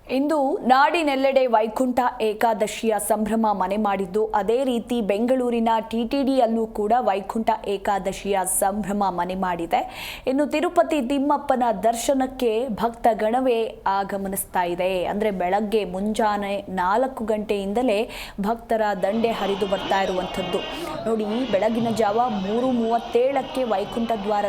ಇಂದು ನಾಡಿನೆಲ್ಲೆಡೆ ವೈಕುಂಠ ಏಕಾದಶಿಯ ಸಂಭ್ರಮ ಮನೆ ಮಾಡಿದ್ದು, ಅದೇ ರೀತಿ ಬೆಂಗಳೂರಿನ ಟಿಟಿಡಿಯಲ್ಲೂ ಕೂಡ ವೈಕುಂಠ ಏಕಾದಶಿಯ ಸಂಭ್ರಮ ಮನೆ ಮಾಡಿದೆ. ಇನ್ನು ತಿರುಪತಿ ತಿಮ್ಮಪ್ಪನ ದರ್ಶನಕ್ಕೆ ಭಕ್ತ ಗಣವೇ ಆಗಮನಿಸ್ತಾ ಇದೆ. ಅಂದರೆ ಬೆಳಗ್ಗೆ ಮುಂಜಾನೆ 4 ಗಂಟೆಯಿಂದಲೇ ಭಕ್ತರ ದಂಡೆ ಹರಿದು ಬರ್ತಾ ಇರುವಂಥದ್ದು ನೋಡಿ. ಬೆಳಗಿನ ಜಾವ 3:37ಕ್ಕೆ ವೈಕುಂಠ ದ್ವಾರ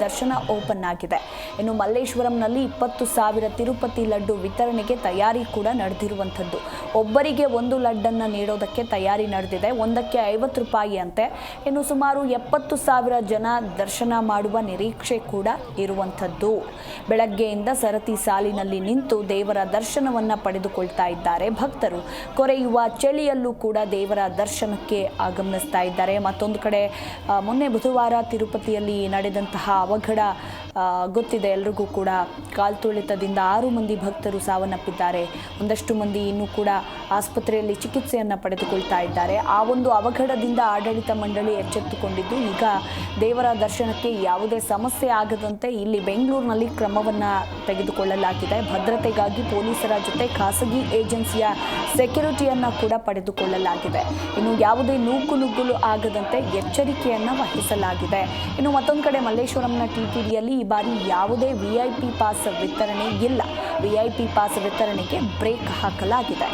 ದರ್ಶನ ಓಪನ್ ಆಗಿದೆ. ಇನ್ನು ಮಲ್ಲೇಶ್ವರಂನಲ್ಲಿ 20,000 ತಿರುಪತಿ ಲಡ್ಡು ವಿತರಣೆಗೆ ತಯಾರಿ ಕೂಡ ನಡೆದಿರುವಂಥದ್ದು. ಒಬ್ಬರಿಗೆ 1 ಲಡ್ಡನ್ನು ನೀಡೋದಕ್ಕೆ ತಯಾರಿ ನಡೆದಿದೆ. ಒಂದಕ್ಕೆ 50 ರೂಪಾಯಿ ಅಂತೆ. ಇನ್ನು ಸುಮಾರು 70,000 ಜನ ದರ್ಶನ ಮಾಡುವ ನಿರೀಕ್ಷೆ ಕೂಡ ಇರುವಂಥದ್ದು. ಬೆಳಗ್ಗೆಯಿಂದ ಸರತಿ ಸಾಲಿನಲ್ಲಿ ನಿಂತು ದೇವರ ದರ್ಶನವನ್ನು ಪಡೆದುಕೊಳ್ತಾ ಇದ್ದಾರೆ ಭಕ್ತರು. ಕೊರೆಯುವ ಚಳಿಯಲ್ಲೂ ಕೂಡ ದೇವರ ದರ್ಶನಕ್ಕೆ ಆಗಮನಿಸ್ತಾ ಇದ್ದಾರೆ. ಮತ್ತೊಂದು ಕಡೆ ಮೊನ್ನೆ ಬುಧವಾರ ತಿರುಪತಿಯಲ್ಲಿ ನಡೆದಂತಹ ಅವಘಡ ಗೊತ್ತಿದೆ ಎಲ್ರಿಗೂ ಕೂಡ. ಕಾಲ್ತುಳಿತದಿಂದ 6 ಮಂದಿ ಭಕ್ತರು ಸಾವನ್ನಪ್ಪಿದ್ದಾರೆ. ಒಂದಷ್ಟು ಮಂದಿ ಇನ್ನೂ ಕೂಡ ಆಸ್ಪತ್ರೆಯಲ್ಲಿ ಚಿಕಿತ್ಸೆಯನ್ನು ಪಡೆದುಕೊಳ್ತಾ ಇದ್ದಾರೆ. ಆ ಒಂದು ಅವಘಡದಿಂದ ಆಡಳಿತ ಮಂಡಳಿ ಎಚ್ಚೆತ್ತುಕೊಂಡಿದ್ದು, ಈಗ ದೇವರ ದರ್ಶನಕ್ಕೆ ಯಾವುದೇ ಸಮಸ್ಯೆ ಆಗದಂತೆ ಇಲ್ಲಿ ಬೆಂಗಳೂರಿನಲ್ಲಿ ಕ್ರಮವನ್ನು ತೆಗೆದುಕೊಳ್ಳಲಾಗಿದೆ. ಭದ್ರತೆಗಾಗಿ ಪೊಲೀಸರ ಜೊತೆ ಖಾಸಗಿ ಏಜೆನ್ಸಿಯ ಸೆಕ್ಯೂರಿಟಿಯನ್ನು ಕೂಡ ಪಡೆದುಕೊಳ್ಳಲಾಗಿದೆ. ಇನ್ನು ಯಾವುದೇ ನೂಕುನುಗ್ಗಲು ಆಗದಂತೆ ಎಚ್ಚರಿಕೆಯನ್ನು ವಹಿಸಲಾಗಿದೆ. ಇನ್ನು ಮತ್ತೊಂದು ಕಡೆ ಮಲ್ಲೇಶ್ವರಂನ ಟಿಟಿಡಿಯಲ್ಲಿ ಈ ಬಾರಿ ಯಾವುದೇ VIP ಪಾಸ್ ವಿತರಣೆ ಇಲ್ಲ. VIP ಪಾಸ್ ವಿತರಣೆಗೆ ಬ್ರೇಕ್ ಹಾಕಲಾಗಿದೆ.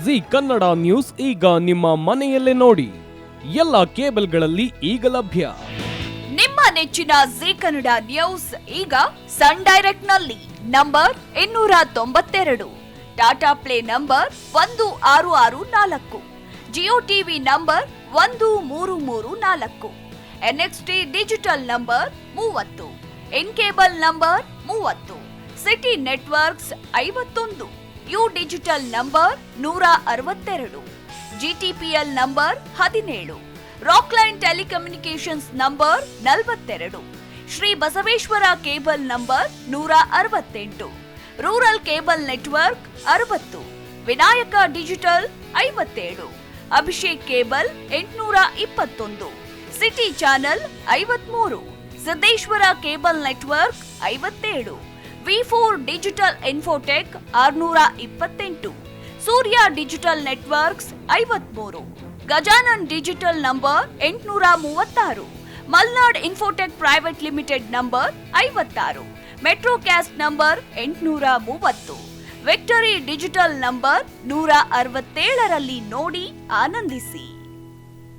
ಜಿ ಕನ್ನಡ ನ್ಯೂಸ್ ಈಗ ನಿಮ್ಮ ಮನೆಯಲ್ಲೇ ನೋಡಿ. ಎಲ್ಲ ಕೇಬಲ್ಗಳಲ್ಲಿ ಈಗ ಲಭ್ಯ. ನಿಮ್ಮ ನೆಚ್ಚಿನ ಜಿ ಕನ್ನಡ ನ್ಯೂಸ್ ಈಗ ಸನ್ ಡೈರೆಕ್ಟ್ ನಲ್ಲಿ number 292, Tata play number 1664, Jio TV number 1334, NXT digital number 30, in cable number 30, city networks 51, U digital number 162, GTPL number 17, Rockline telecommunications number 42, Shri Basaveshwara cable number 168, rural cable network 60, Vinayaka digital 57, Abhishek cable 821, city channel 53, Siddeshwara cable network 57, V4 digital Infotech 628, Surya digital networks 53, Gajanan digital number 836, Malnad Infotech private limited number 56, Metrocast number 830, Victory digital number 167ರಲ್ಲಿ ನೋಡಿ ಆನಂದಿಸಿ.